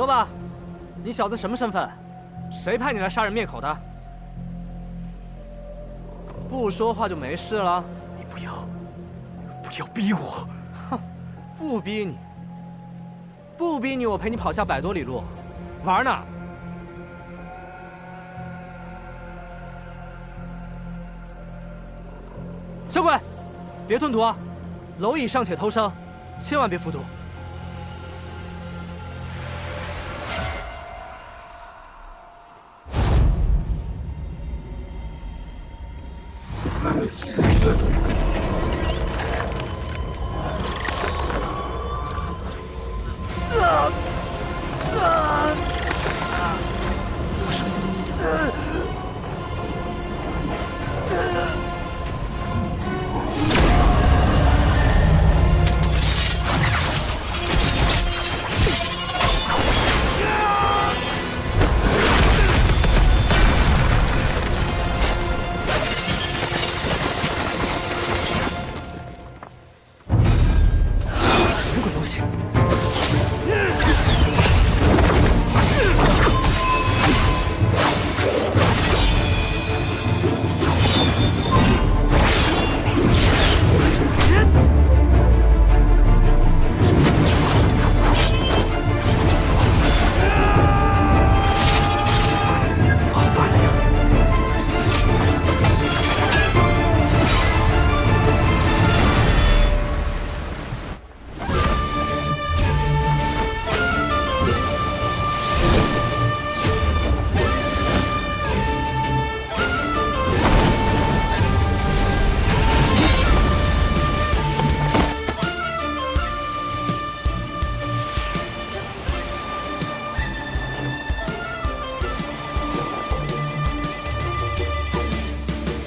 说吧，你小子什么身份？谁派你来杀人灭口的？不说话就没事了？你不要逼我！哼，不逼你，不逼你，我陪你跑下100多里路，玩呢？小鬼，别吞毒啊！蝼蚁尚且偷生，千万别服毒。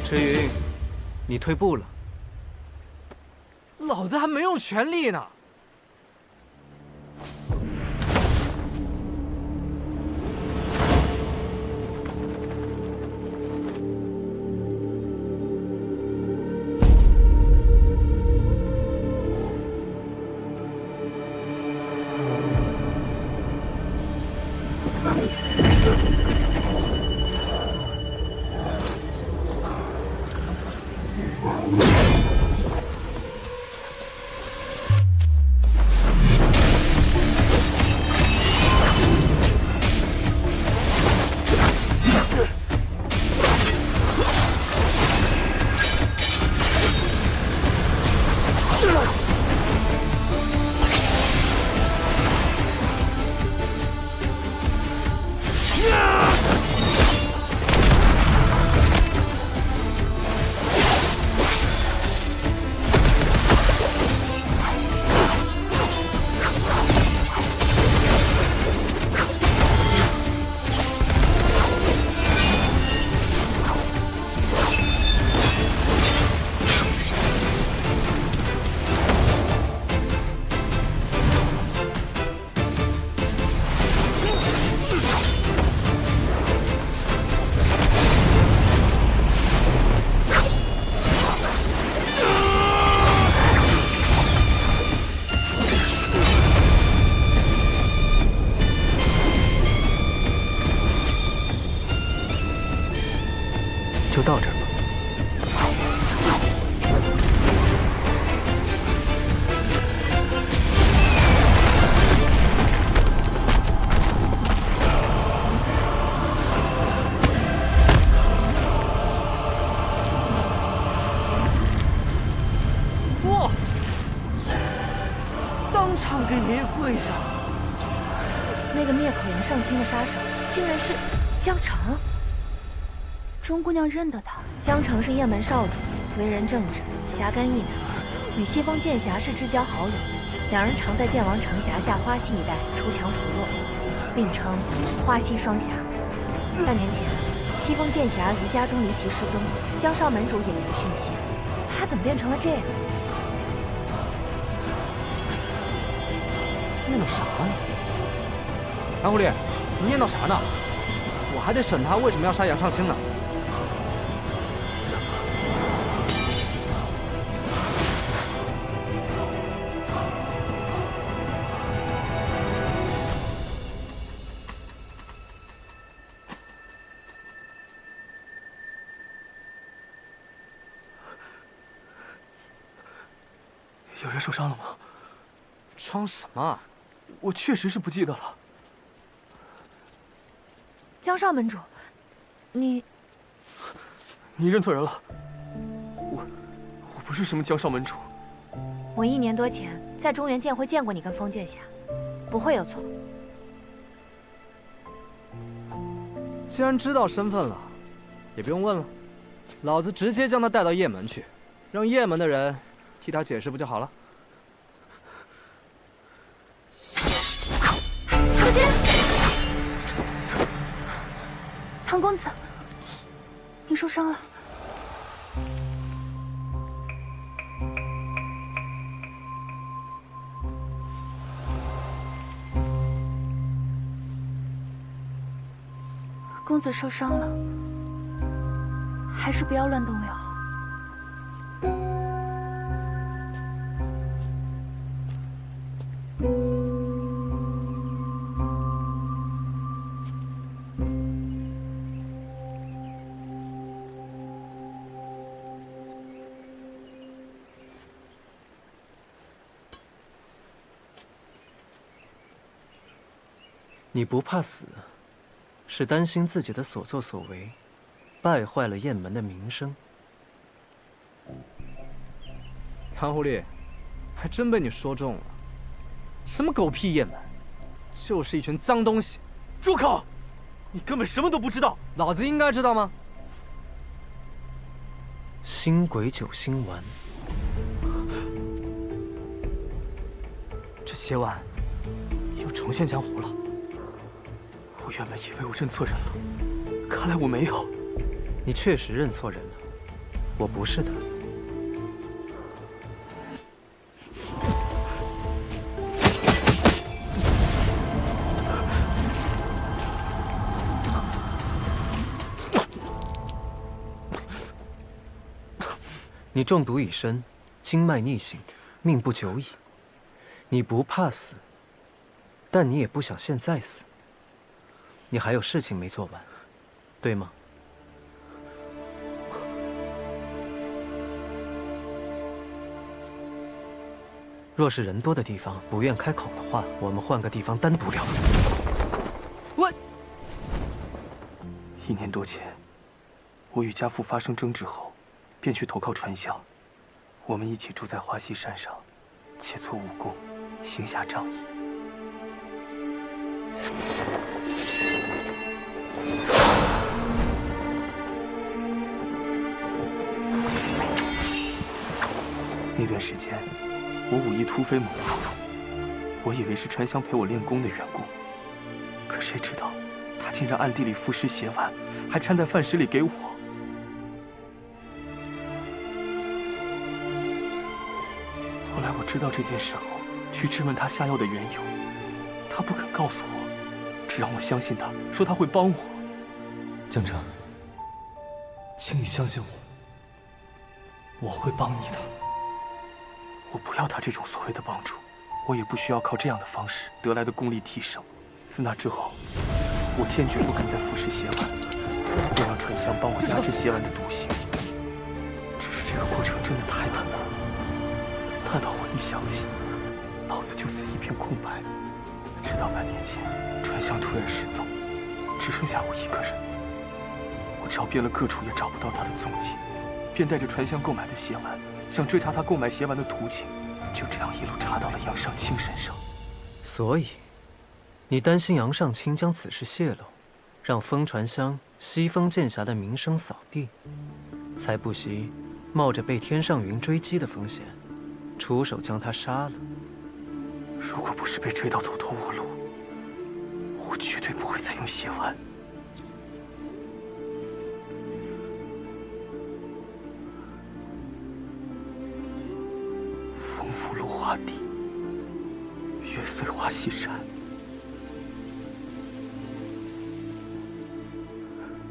赤云，你退步了。老子还没用全力呢。就到这儿吧。哇！当场给爷爷跪下！那个灭口杨尚卿的杀手，竟然是江澄。 钟姑娘认得他，江澄是雁门少主，为人正直，侠肝义胆，与西风剑侠是至交好友。两人常在剑王城辖下花溪一带锄强扶弱，并称花溪双侠。半年前，西风剑侠于家中离奇失踪，江少门主也没了讯息，他怎么变成了这样？念叨啥呢？蓝狐狸，你念叨啥呢？我还得审他为什么要杀杨尚卿呢。有人受伤了吗？装什么啊？我确实是不记得了。江少门主，你认错人了。我不是什么江少门主。我1年多前在中原剑会见过你跟封剑侠，不会有错。既然知道身份了，也不用问了，老子直接将他带到雁门去，让雁门的人替他解释不就好了？唐姐，唐公子，你受伤了。公子受伤了，还是不要乱动为好。你不怕死，是担心自己的所作所为败坏了雁门的名声。唐狐狸，还真被你说中了。什么狗屁雁门，就是一群脏东西。住口！你根本什么都不知道。老子应该知道吗？星鬼九星丸，这血碗又重现江湖了。我原本以为我认错人了，看来我没有。你确实认错人了，我不是的。你中毒已深，经脉逆行，命不久矣。你不怕死，但你也不想现在死。你还有事情没做完，对吗？若是人多的地方不愿开口的话，我们换个地方单独聊。我1年多前，我与家父发生争执后，便去投靠传香。我们一起住在华西山上，切磋武功，行侠仗义。那段时间，我武艺突飞猛进，我以为是传香陪我练功的缘故，可谁知道，他竟然暗地里腐蚀血丸，还掺在饭食里给我。后来我知道这件事后，去质问他下药的缘由，他不肯告诉我，只让我相信他，说他会帮我。江城，请你相信我，我会帮你的。我不要他这种所谓的帮助，我也不需要靠这样的方式得来的功力提升。自那之后，我坚决不肯再腐蚀血丸，要让传香帮我压制血丸的毒性。只是这个过程真的太难了，难到我一想起，脑子就似一片空白。直到半年前，传香突然失踪，只剩下我一个人。我找遍了各处，也找不到他的踪迹，便带着传香购买的血丸，想追查他购买血丸的途径，就这样一路查到了杨尚清身上。所以，你担心杨尚清将此事泄露，让风传香、西风剑侠的名声扫地，才不惜冒着被天上云追击的风险，出手将他杀了。如果不是被追到走投无路，我绝对不会再用血丸。风拂芦花地，月碎花溪山。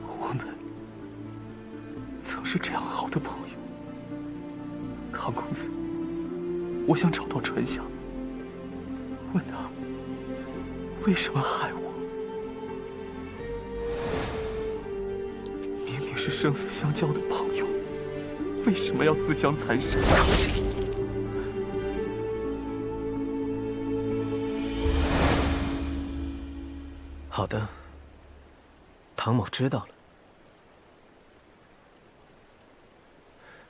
我们曾是这样好的朋友。唐公子，我想找到传香，问他为什么害我。明明是生死相交的朋友，为什么要自相残杀？好的，唐某知道了。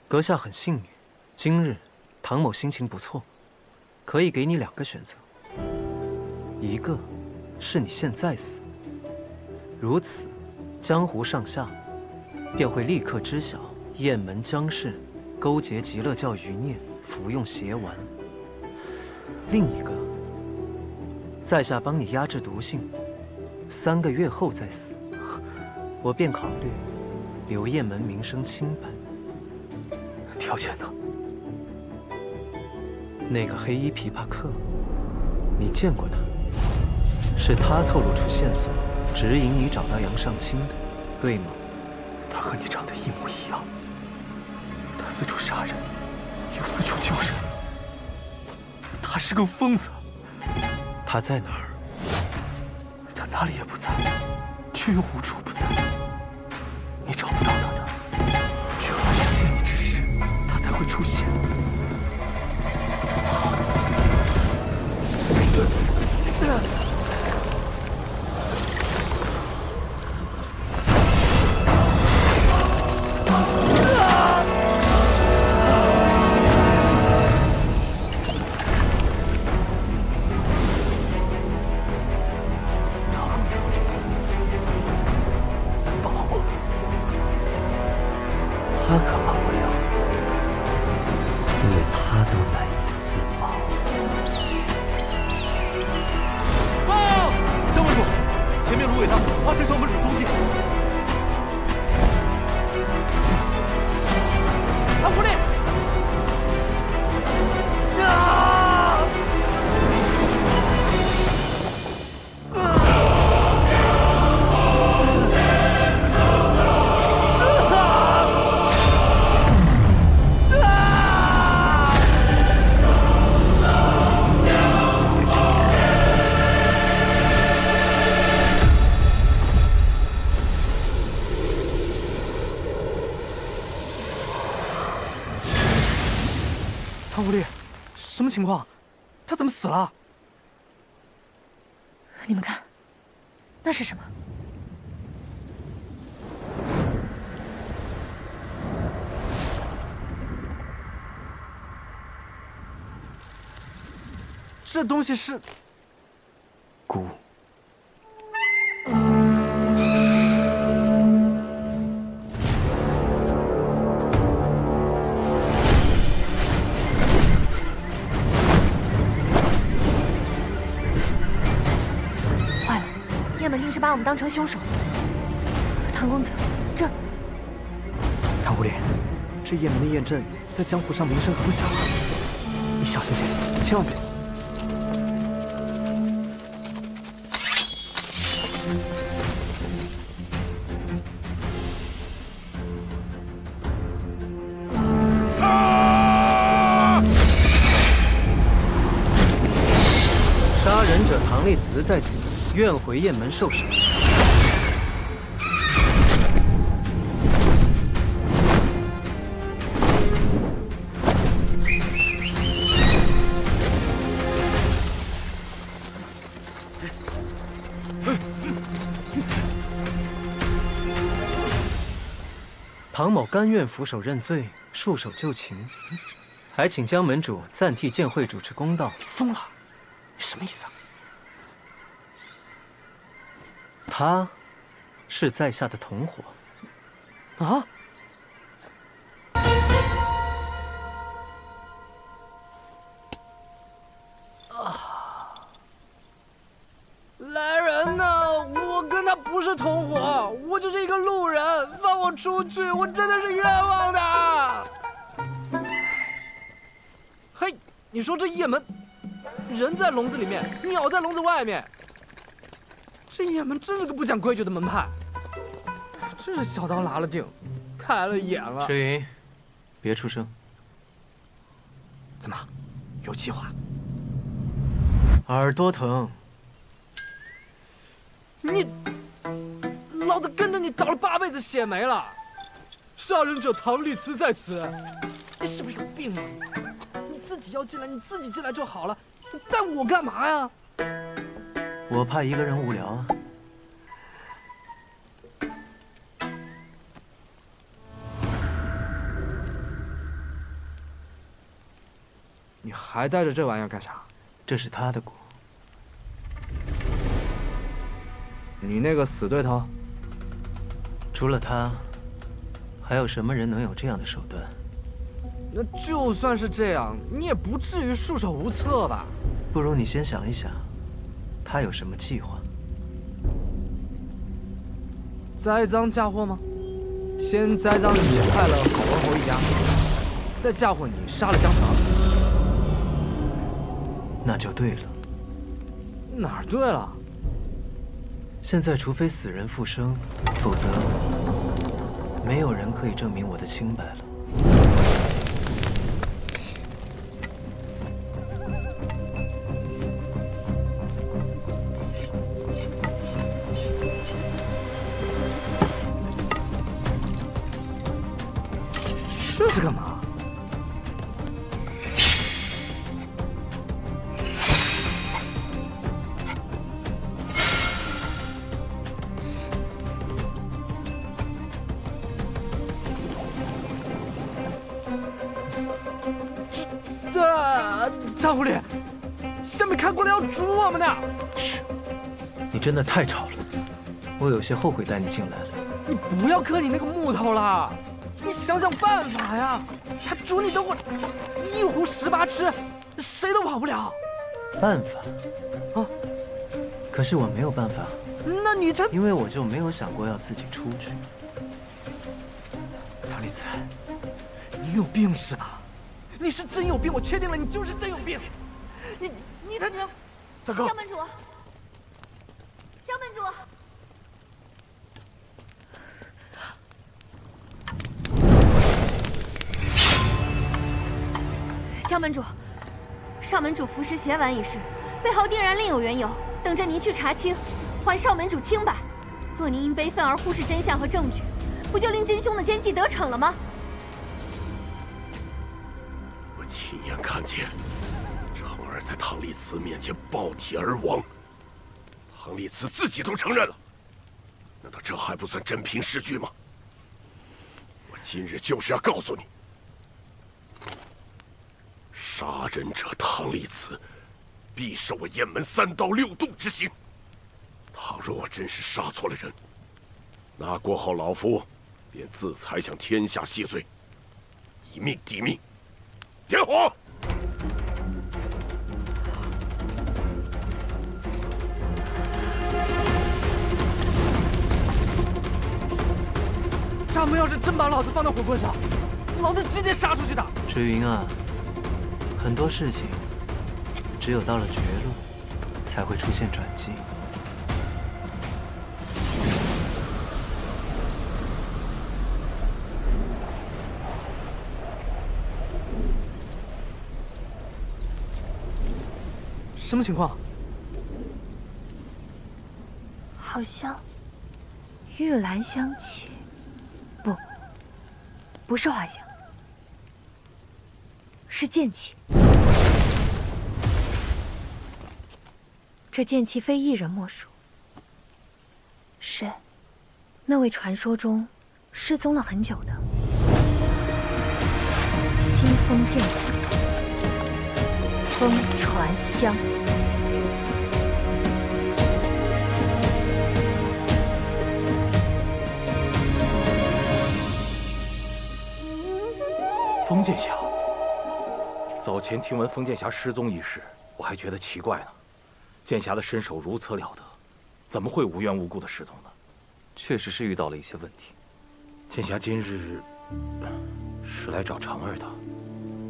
阁下很幸运，今日唐某心情不错，可以给你2个选择。一个是你现在死，如此，江湖上下便会立刻知晓雁门姜氏勾结极乐教余孽，服用邪丸。另一个，在下帮你压制毒性，3个月后再死，我便考虑留雁门名声清白。条件呢？那个黑衣琵琶客，你见过他？是他透露出线索，指引你找到杨尚清的，对吗？他和你长得一模一样。他四处杀人，又四处救人。他是个疯子。他在哪儿？他哪里也不在，却又无处不在。你找不到他的，只有他想见你之时，他才会出现。他可帮不了，因为他都难以自保。报！江文主，前面芦苇荡发现守门者踪迹。唐狐狸！唐狐狸，什么情况？他怎么死了？你们看，那是什么？这东西是蛊。坏了，雁门定是把我们当成凶手。唐公子，这……唐狐狸，这雁门的雁阵在江湖上名声可不小啊！你小心些，千万别……杀人者唐立慈在此，愿回雁门受审。唐某甘愿俯首认罪，束手就擒，还请江门主暂替剑会主持公道。疯了！你什么意思啊？他，是在下的同伙。啊！来人呐！我跟他不是同伙，我就是一个路人，放我出去！我真的是冤枉的。嘿，你说这雁门，人在笼子里面，鸟在笼子外面，这雁门真是个不讲规矩的门派，真是小刀拉了腚，开了眼了。石云，别出声。怎么，有计划？耳朵疼。你，老子跟着你倒了8辈子血霉了。杀人者唐立慈在此，你是不是有病啊？你自己要进来，你自己进来就好了，你带我干嘛呀？我怕一个人无聊啊。你还带着这玩意儿干啥？这是他的鼓。你那个死对头？除了他，还有什么人能有这样的手段？那就算是这样，你也不至于束手无策吧？不如你先想一想，他有什么计划？栽赃嫁祸吗？先栽赃你害了郝文侯一家，再嫁祸你杀了江城。那就对了。哪儿对了？现在除非死人复生，否则没有人可以证明我的清白了。这是干嘛？张狐狸，下面看过来要捉我们呢！是，你真的太吵了，我有些后悔带你进来了。你不要磕你那个木头了，你想想办法呀！他煮你等会一壶18吃，谁都跑不了。办法？啊？可是我没有办法。那你这……因为我就没有想过要自己出去。唐丽子，你有病是吧？你是真有病，我确定了，你就是真有病。你他娘！大哥，江门主，江门主，江门主，少门主服食血碗一事，背后定然另有缘由，等着您去查清，还少门主清白。若您因悲愤而忽视真相和证据，不就令真凶的奸计得逞了吗？我亲眼看见长儿在唐丽慈面前爆体而亡，唐丽慈自己都承认了，难道这还不算真凭实据吗？我今日就是要告诉你，杀人者唐丽慈必受我雁门3刀6洞之刑。倘若我真是杀错了人，那过后老夫便自裁向天下谢罪，以命抵命。点火！掌门要是真把老子放到火棍上，老子直接杀出去的。池云啊，很多事情只有到了绝路，才会出现转机。什么情况？好像玉兰香气，不是花香，是剑气。这剑气非一人莫属，是那位传说中失踪了很久的西风剑侠风传香。封剑侠，早前听闻封剑侠失踪一事，我还觉得奇怪呢。剑侠的身手如此了得，怎么会无缘无故的失踪呢？确实是遇到了一些问题。剑侠今日是来找长儿的，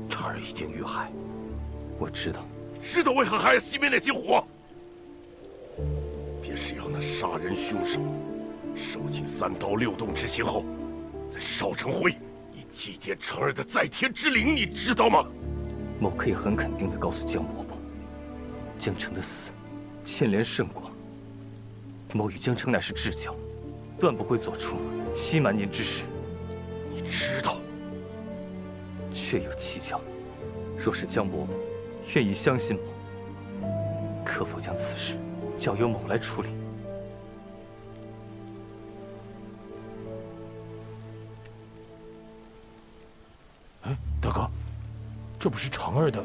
长儿已经遇害。我知道，知道为何还要熄灭那些火？便是要那杀人凶手受尽3刀6洞之刑后，再烧成灰，以祭奠长儿的在天之灵，你知道吗？某可以很肯定地告诉江伯伯，江城的死牵连甚广。某与江城乃是至交，断不会做出欺瞒您之事。你知道，确有蹊跷。若是江伯伯愿意相信某，可否将此事交由某来处理？哎，大哥，这不是长儿的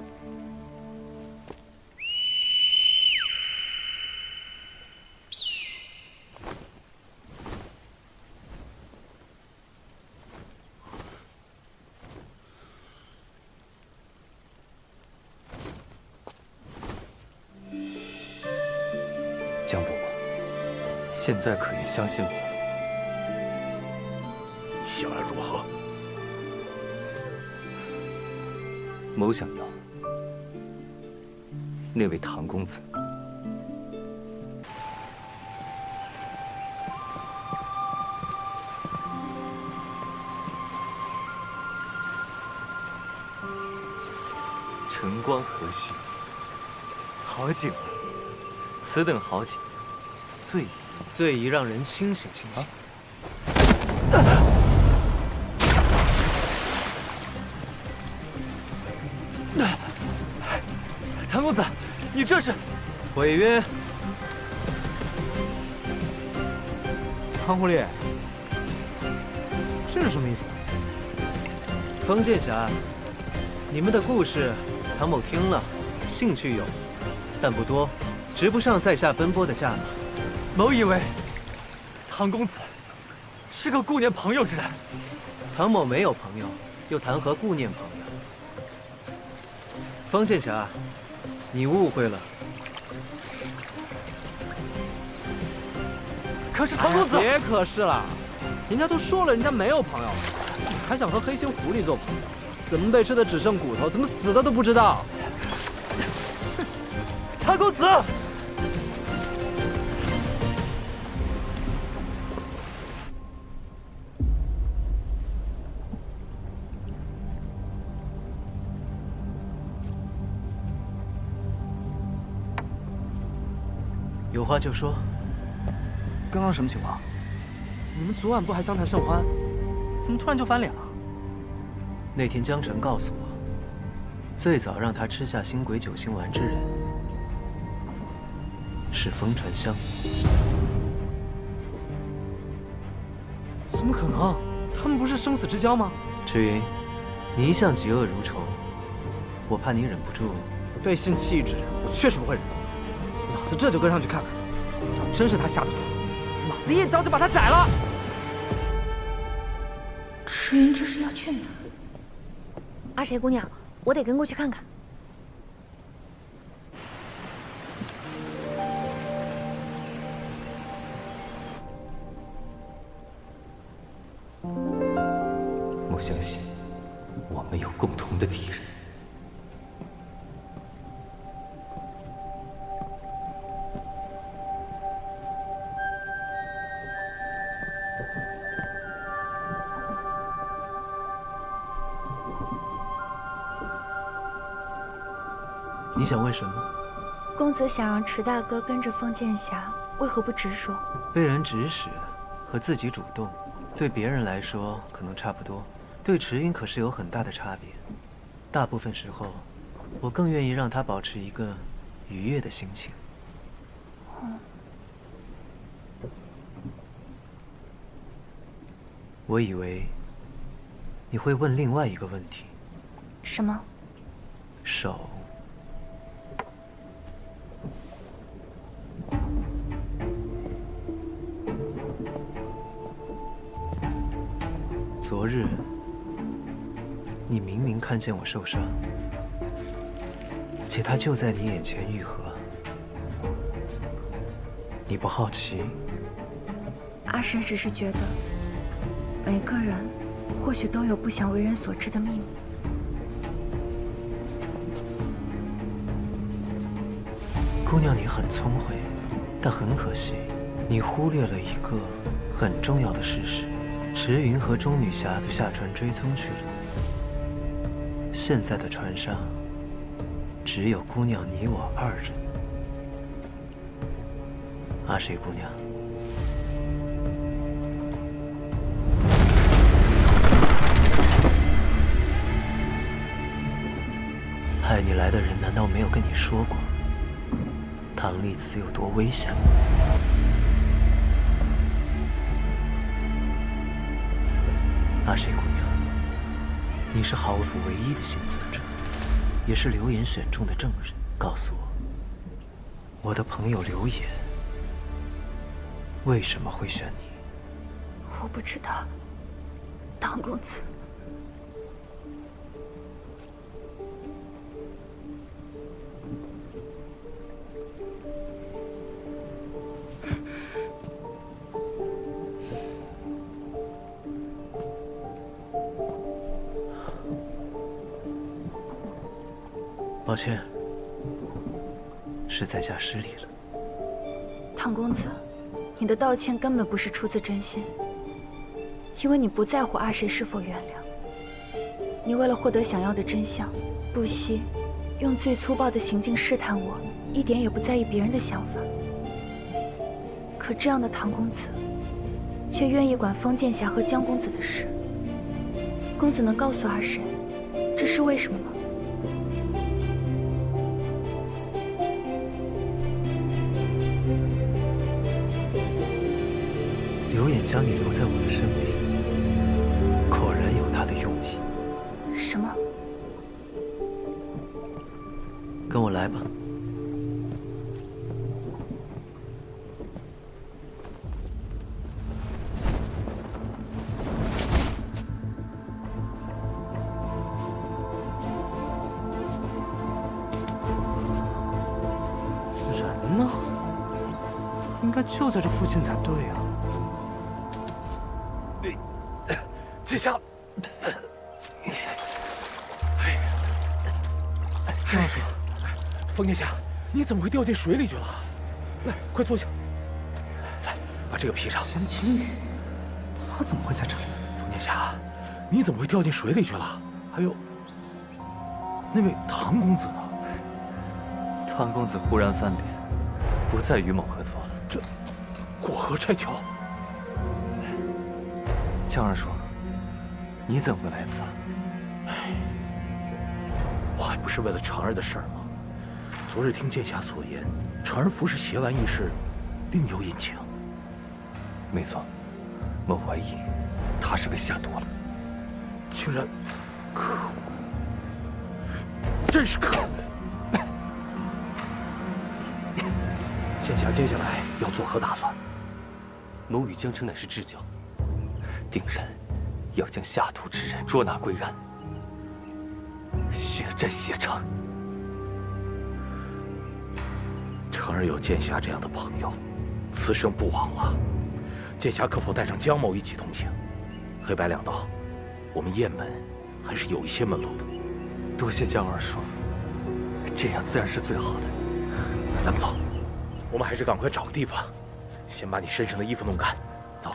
江伯伯，现在可以相信我。想要如何？某想要那位唐公子。晨光和煦，好景啊！此等好景，最宜让人清醒清醒。唐公子，你这是违约！唐狐狸，这是什么意思？封剑侠，你们的故事，唐某听了，兴趣有，但不多，值不上在下奔波的价码。某以为唐公子是个顾念朋友之人。唐某没有朋友，又谈何顾念朋友？封剑侠，你误会了。可是唐公子，别可是了，人家都说了，人家没有朋友，你还想和黑心狐狸做朋友？怎么被吃的只剩骨头？怎么死的都不知道？唐公子，有话就说。刚刚什么情况？你们昨晚不还相谈甚欢，怎么突然就翻脸了？那天江澄告诉我，最早让他吃下星鬼九星丸之人是风传香。怎么可能？他们不是生死之交吗？赤云，你一向嫉恶如仇，我怕你忍不住。背信弃义之人，我确实不会忍。老子这就跟上去看看，要真是他下的毒，老子一刀就把他宰了。赤云这是要去哪？阿谁姑娘，我得跟过去看看。我相信，我们有共同的敌人。你想问什么？公子想让池大哥跟着封剑侠，为何不直说？被人指使和自己主动，对别人来说可能差不多，对池云可是有很大的差别。大部分时候，我更愿意让他保持一个愉悦的心情。我以为你会问另外一个问题。什么？手。昨日，你明明看见我受伤，且他就在你眼前愈合，你不好奇？阿谁只是觉得，每个人或许都有不想为人所知的秘密。姑娘，你很聪慧，但很可惜，你忽略了一个很重要的事实。池云和钟女侠都下船追踪去了，现在的船上只有姑娘你我二人。阿谁姑娘，派你来的人难道没有跟你说过唐丽慈有多危险吗？阿谁姑娘，你是豪府唯一的幸存者，也是流言选中的证人。告诉我，我的朋友流言为什么会选你？我不知道，唐公子。抱歉，是在下失礼了。唐公子，你的道歉根本不是出自真心，因为你不在乎阿谁是否原谅。你为了获得想要的真相，不惜用最粗暴的行径试探我，一点也不在意别人的想法。可这样的唐公子，却愿意管封建侠和江公子的事。公子能告诉阿谁，这是为什么吗？刘演将你留在我的身边，果然有他的用意。什么？跟我来吧。人呢？应该就在这附近才对啊。剑侠，江二叔，封剑侠，你怎么会掉进水里去了？来，快坐下。来，把这个披上。钱青羽，他怎么会在这里？封剑侠，你怎么会掉进水里去了？还有，那位唐公子呢？唐公子忽然翻脸，不再与某合作了。这过河拆桥。江二叔，你怎么会来此啊？我还不是为了长儿的事儿吗？昨日听剑侠所言，长儿服食邪丸一事，另有隐情。没错，某怀疑他是被下毒了。竟然，可恶！真是可恶！剑侠接下来要作何打算？某与江城乃是至交，定然要将下毒之人捉拿归案，血债血偿。长儿有剑侠这样的朋友，此生不枉了。剑侠可否带上江某一起同行？黑白两道，我们雁门还是有一些门路的。多谢江二叔，这样自然是最好的。那咱们走，我们还是赶快找个地方，先把你身上的衣服弄干。走。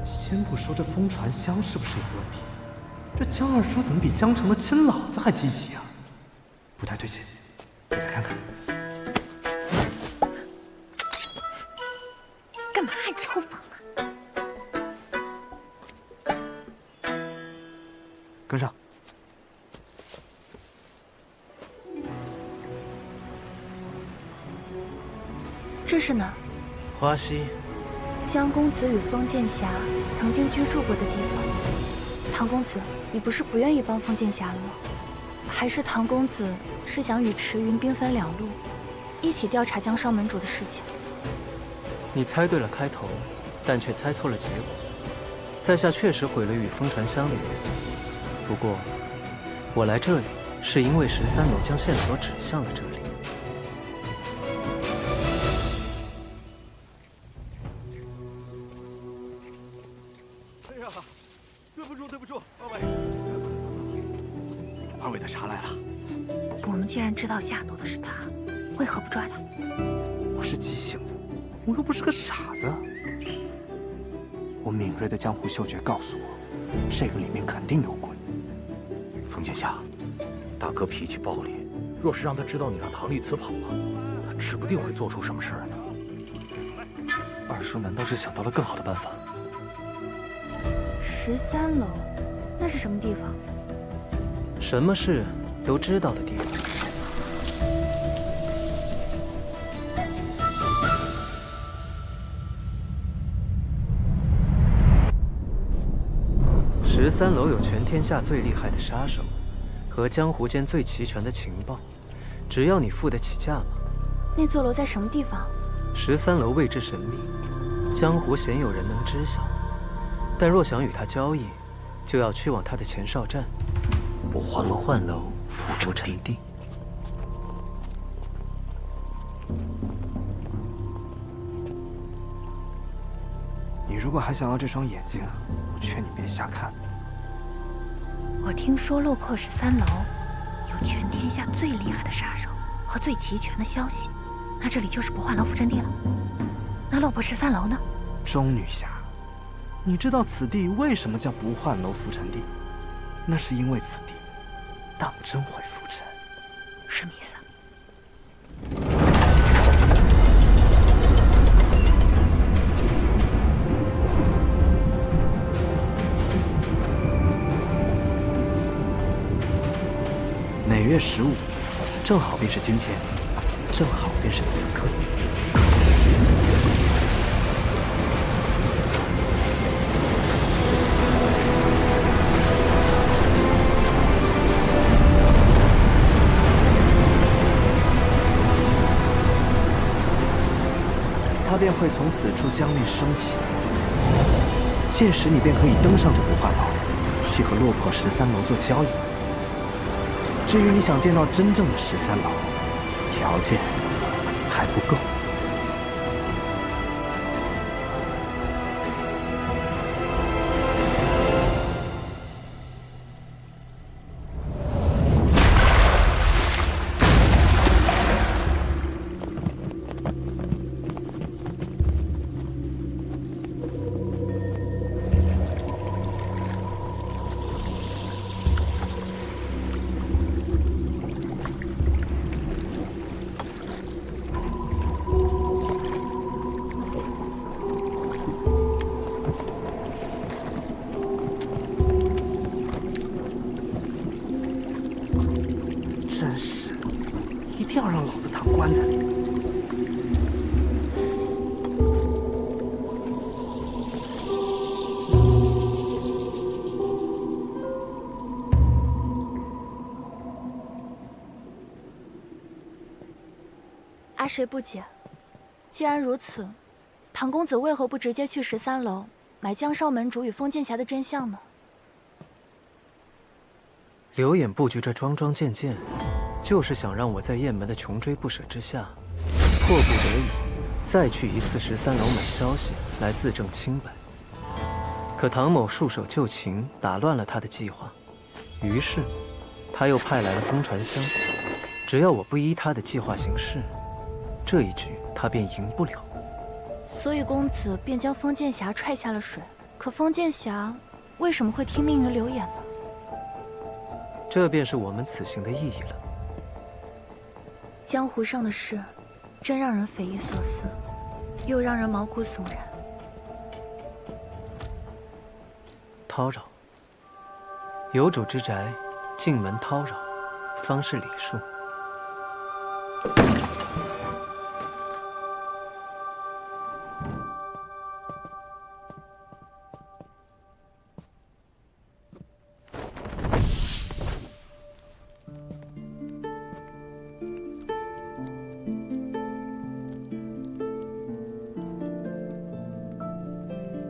先不说这风传香是不是有问题，这江二叔怎么比江城的亲老子还积极啊？不太对劲，你再看看。干嘛还嘲讽啊？跟上。这是哪儿？花溪，江公子与封建侠曾经居住过的地方。唐公子，你不是不愿意帮封建侠了吗？还是唐公子是想与池云兵分两路，一起调查江少门主的事情？你猜对了开头，但却猜错了结果。在下确实毁了与风传香的约，不过我来这里是因为13楼将线索指向了这里。哎呀，对不住，二位，二位的茶来了。我们既然知道下毒的是他，为何不抓他？我是急性子，我又不是个傻子。我敏锐的江湖嗅觉告诉我，这个里面肯定有鬼。封剑侠，大哥脾气暴烈，若是让他知道你让唐丽慈跑了，他指不定会做出什么事儿呢。二叔难道是想到了更好的办法13楼，那是什么地方？什么事都知道的地方。13楼有全天下最厉害的杀手，和江湖间最齐全的情报，只要你付得起价码。那座楼在什么地方？13楼位置神秘，江湖鲜有人能知晓。但若想与他交易，就要去往他的前哨站不换楼，换楼浮沉地。你如果还想要这双眼睛，我劝你别瞎看。我听说落魄13楼有全天下最厉害的杀手和最齐全的消息，那这里就是不换楼伏阵地了。那落魄13楼呢？钟女侠，你知道此地为什么叫不换楼伏阵地？那是因为此地当真会伏阵。什么意思啊？每月15，正好便是今天，正好便是此刻。它便会从此处江面升起，届时你便可以登上这不换楼，去和落魄13楼做交易。至于你想见到真正的13楼，条件还不够。真是，一定要让老子躺棺材里。阿谁不解，既然如此，唐公子为何不直接去13楼买江少门主与封剑侠的真相呢？刘演布局这桩桩件件，就是想让我在雁门的穷追不舍之下，迫不得已再去一次13楼买消息来自证清白。可唐某束手就擒，打乱了他的计划，于是他又派来了风传香。只要我不依他的计划行事，这一局他便赢不了。所以公子便将封剑侠踹下了水。可封剑侠为什么会听命于刘演呢？这便是我们此行的意义了。江湖上的事，真让人匪夷所思，又让人毛骨悚然。叨扰，有主之宅，进门叨扰，方是礼数。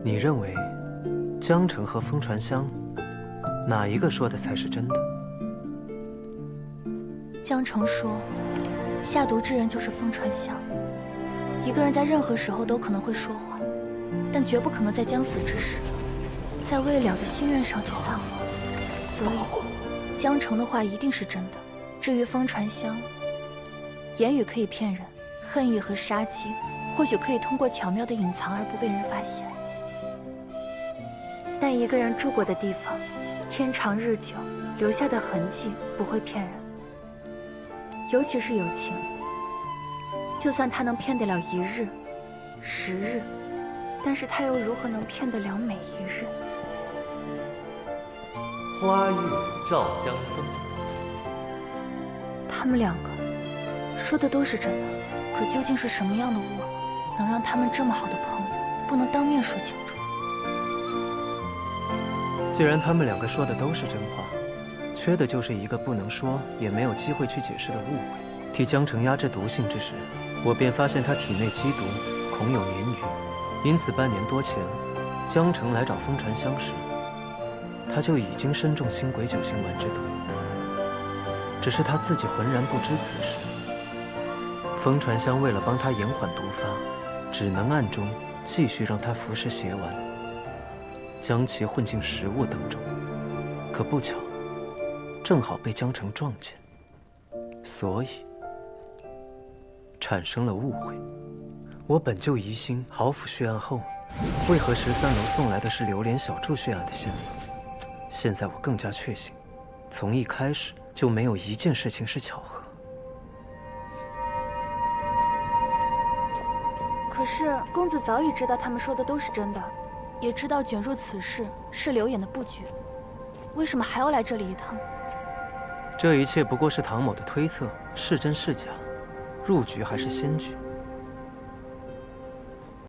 你认为江城和风传香哪一个说的才是真的？江城说，下毒之人就是风传香。一个人在任何时候都可能会说谎，但绝不可能在将死之时，在未了的心愿上去撒谎。所以，江城的话一定是真的。至于风传香，言语可以骗人，恨意和杀机或许可以通过巧妙的隐藏而不被人发现。但一个人住过的地方，天长日久留下的痕迹不会骗人，尤其是友情。就算他能骗得了1日、10日，但是他又如何能骗得了每一日？花月照江风。他们两个说的都是真的，可究竟是什么样的误会，能让他们这么好的朋友不能当面说清楚？既然他们两个说的都是真话，缺的就是一个不能说也没有机会去解释的误会。替江城压制毒性之时，我便发现他体内积毒恐有鲶鱼，因此半年多前，江城来找风传香时，他就已经身中星鬼九星丸之毒。只是他自己浑然不知此事。风传香为了帮他延缓毒发，只能暗中继续让他服食邪丸，将其混进食物当中。可不巧，正好被江澄撞见，所以产生了误会。我本就疑心豪府血案后，为何13楼送来的是榴莲小筑血案的线索？现在我更加确信，从一开始就没有一件事情是巧合。可是公子早已知道他们说的都是真的，也知道卷入此事是刘演的布局，为什么还要来这里一趟？这一切不过是唐某的推测，是真是假，入局还是先局，